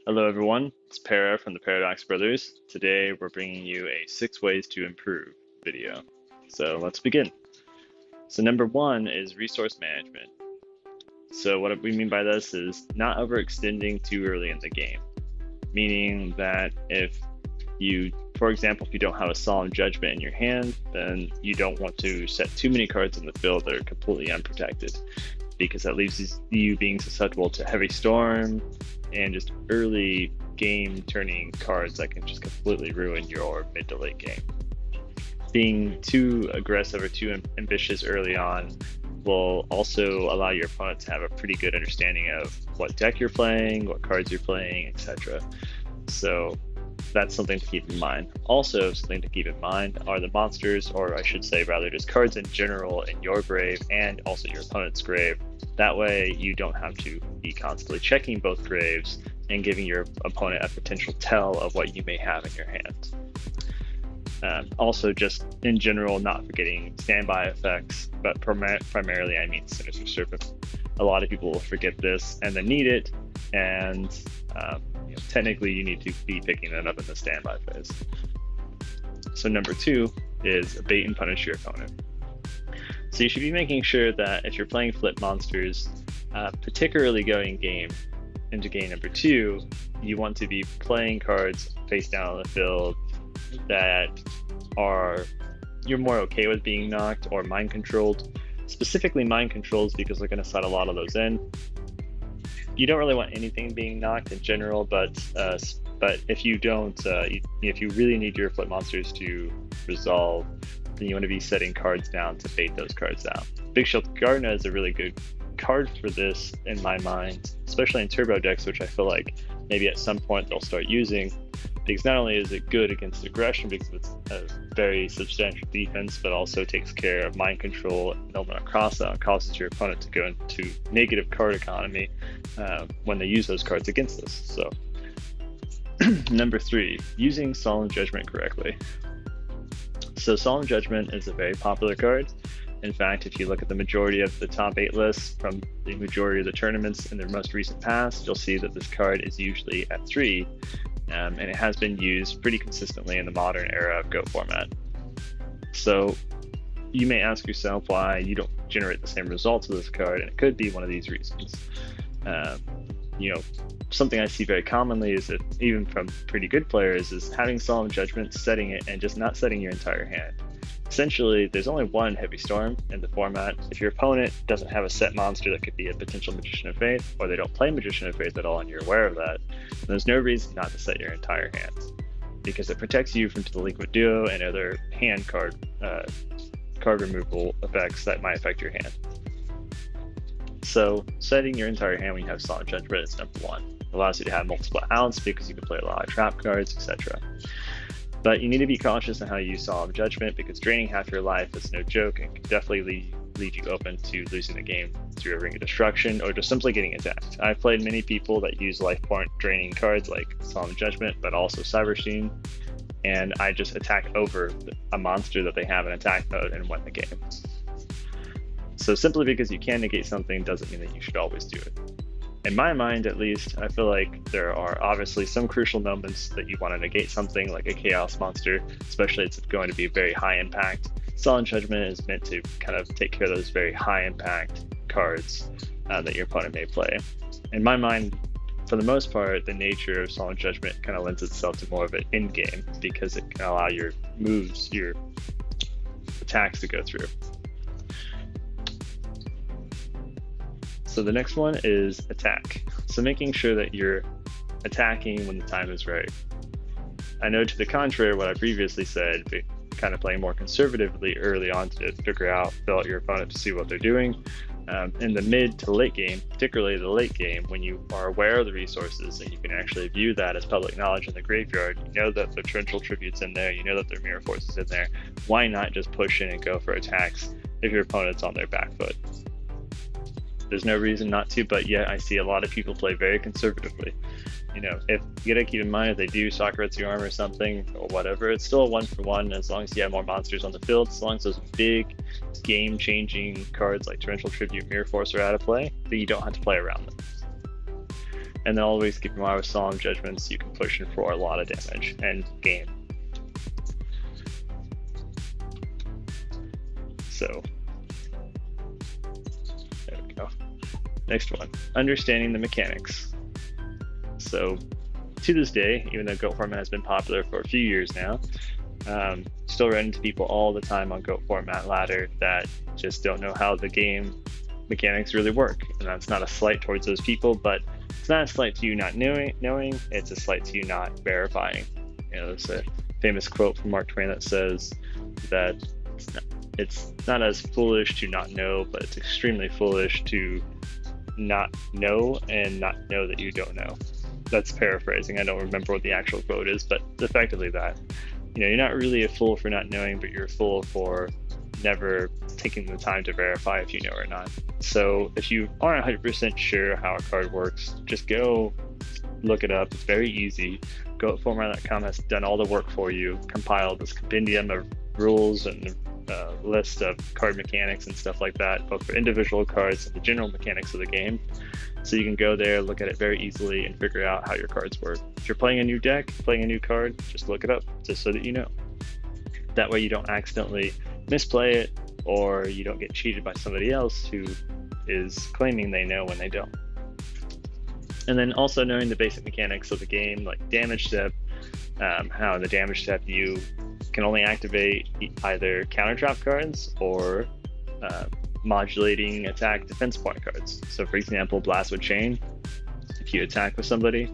Hello everyone, it's Para from the Paradox Brothers. Today we're bringing you a 6 ways to improve video. So let's begin. So number 1 is resource management. So what we mean by this is not overextending too early in the game. Meaning that if you, for example, if you don't have a solemn judgment in your hand, then you don't want to set too many cards in the field that are completely unprotected, because that leaves you being susceptible to heavy storm and just early game turning cards that can just completely ruin your mid to late game. Being too aggressive or too ambitious early on will also allow your opponent to have a pretty good understanding of what deck you're playing, what cards you're playing, etc. So that's something to keep in mind. Also, something to keep in mind are the monsters, or I should say rather just cards in general in your grave and also your opponent's grave. That way you don't have to be constantly checking both graves and giving your opponent a potential tell of what you may have in your hand. Also, just in general, not forgetting standby effects, but primarily I mean Sinister Serpent. A lot of people will forget this and then need it, and technically you need to be picking that up in the standby phase. So number 2 is bait and punish your opponent. So you should be making sure that if you're playing flip monsters, particularly going into game number 2, you want to be playing cards face down on the field that you're more okay with being knocked or mind controlled. Specifically mind controls, because they're going to set a lot of those in. You don't really want anything being knocked in general, but if you don't, if you really need your flip monsters to resolve, then you want to be setting cards down to bait those cards down. Big Shield Gardener is a really good card for this in my mind, especially in turbo decks, which I feel like maybe at some point they'll start using, because not only is it good against aggression because it's a very substantial defense, but also takes care of mind control and element across that and causes your opponent to go into negative card economy when they use those cards against us. So number 3, using Solemn Judgment correctly. So Solemn Judgment is a very popular card. In fact, if you look at the majority of the top 8 lists from the majority of the tournaments in their most recent past, you'll see that this card is usually at 3, and it has been used pretty consistently in the modern era of Go format. So you may ask yourself why you don't generate the same results with this card, and it could be one of these reasons. Something I see very commonly is that even from pretty good players is having Solemn Judgment, setting it, and just not setting your entire hand. Essentially, there's only one Heavy Storm in the format. If your opponent doesn't have a set monster that could be a potential Magician of Faith, or they don't play Magician of Faith at all and you're aware of that, then there's no reason not to set your entire hand, because it protects you from the Delinquent Duo and other hand card removal effects that might affect your hand. So setting your entire hand when you have Solemn Judgment is number 1. It allows you to have multiple outs because you can play a lot of trap cards, etc. But you need to be cautious on how you use Solemn Judgment, because draining half your life is no joke and can definitely lead you open to losing the game through a Ring of Destruction or just simply getting attacked. I've played many people that use life point draining cards like Solemn Judgment, but also Cybersheen, and I just attack over a monster that they have in attack mode and win the game. So simply because you can negate something doesn't mean that you should always do it. In my mind, at least, I feel like there are obviously some crucial moments that you want to negate something like a Chaos monster, especially if it's going to be very high impact. Solemn Judgment is meant to kind of take care of those very high impact cards that your opponent may play. In my mind, for the most part, the nature of Solemn Judgment kind of lends itself to more of an end game, because it can allow your moves, your attacks to go through. So the next one is attack. So making sure that you're attacking when the time is right. I know to the contrary what I previously said, but kind of playing more conservatively early on to fill out your opponent to see what they're doing. In the mid to late game, particularly the late game, when you are aware of the resources and you can actually view that as public knowledge in the graveyard, you know that the Torrential Tribute's in there, you know that their Mirror Force is in there, why not just push in and go for attacks if your opponent's on their back foot? There's no reason not to, but yet I see a lot of people play very conservatively. If you gotta keep in mind, if they do Sakuretsu Arm or something or whatever, it's still a 1-for-1 as long as you have more monsters on the field. As long as those big game-changing cards like Torrential Tribute, Mirror Force are out of play, then you don't have to play around them. And then always keep in mind with solemn judgments, you can push in for a lot of damage and gain. So there we go. Next one, understanding the mechanics. So to this day, even though GOAT format has been popular for a few years now, still run into people all the time on GOAT format ladder that just don't know how the game mechanics really work. And that's not a slight towards those people, but it's not a slight to you not knowing, it's a slight to you not verifying. You know, there's a famous quote from Mark Twain that says that it's not as foolish to not know, but it's extremely foolish to not know and not know that you don't know. That's paraphrasing. I don't remember what the actual quote is, but it's effectively that. You know, you're not really a fool for not knowing, but you're a fool for never taking the time to verify if you know or not. So if you aren't 100% sure how a card works, just go look it up. It's very easy. GOATformat.com has done all the work for you, compiled this compendium of rules and list of card mechanics and stuff like that, both for individual cards and the general mechanics of the game. So you can go there, look at it very easily, and figure out how your cards work. If you're playing a new deck, playing a new card, just look it up, just so that you know. That way you don't accidentally misplay it, or you don't get cheated by somebody else who is claiming they know when they don't. And then also knowing the basic mechanics of the game, like damage step, how in the damage step you can only activate either counter trap cards or modulating attack defense point cards. So for example, Blast with Chain, if you attack with somebody,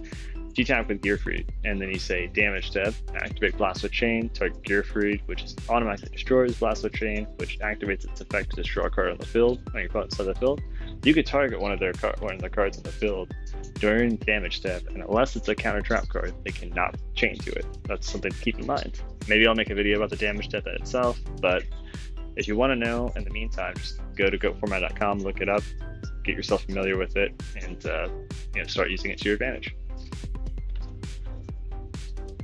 if you attack with Gearfried and then you say damage step, activate Blast with Chain, target Gearfried, which is automatically destroys Blast with Chain, which activates its effect to destroy a card on the field, on your opponent's side of the field. You could target one of their cards on the field during damage step, and unless it's a counter trap card, they cannot chain to it. That's something to keep in mind. Maybe I'll make a video about the damage step itself, but if you want to know, in the meantime, just go to goatformat.com, look it up, get yourself familiar with it, and start using it to your advantage.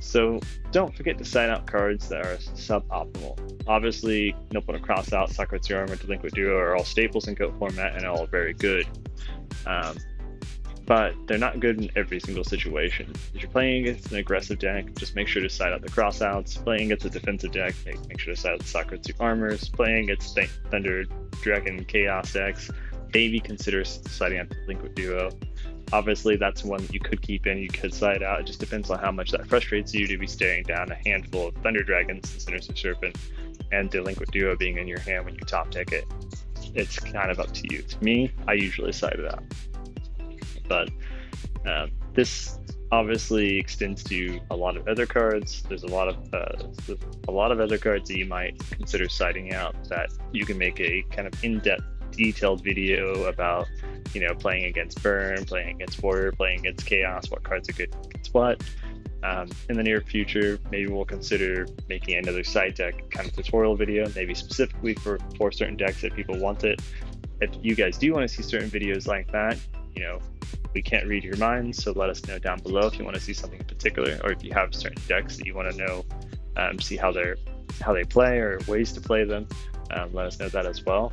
So don't forget to sign out cards that are suboptimal. Obviously, Nopal Crossout, Sakura-Tsu Armor, Delinquent Duo are all staples in GOAT format and all very good. But they're not good in every single situation. If you're playing against an aggressive deck, just make sure to side out the crossouts. Playing against a defensive deck, make sure to side out the Sakura-Tsu Armors. Playing against Thunder Dragon Chaos decks, maybe consider siding out the Delinquent Duo. Obviously, that's one that you could keep in, you could side out. It just depends on how much that frustrates you to be staring down a handful of Thunder Dragons, the Sinister Serpent, and Delinquent Duo being in your hand when you top deck it. It's kind of up to you. To me, I usually side it out. But this obviously extends to a lot of other cards. There's a lot of other cards that you might consider siding out that you can make a kind of in-depth, detailed video about, playing against Burn, playing against Warrior, playing against Chaos, what cards are good against what. In the near future, maybe we'll consider making another side deck kind of tutorial video, maybe specifically for certain decks if people want it. If you guys do want to see certain videos like that, we can't read your minds, so let us know down below if you want to see something in particular, or if you have certain decks that you want to know, see how they play or ways to play them. Let us know that as well.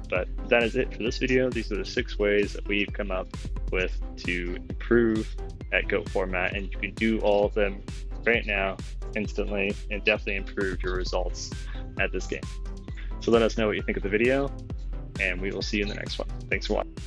But that is it for this video. These are the 6 ways that we've come up with to improve at GOAT format, and you can do all of them right now, instantly, and definitely improve your results at this game. So let us know what you think of the video, and we will see you in the next one. Thanks for watching.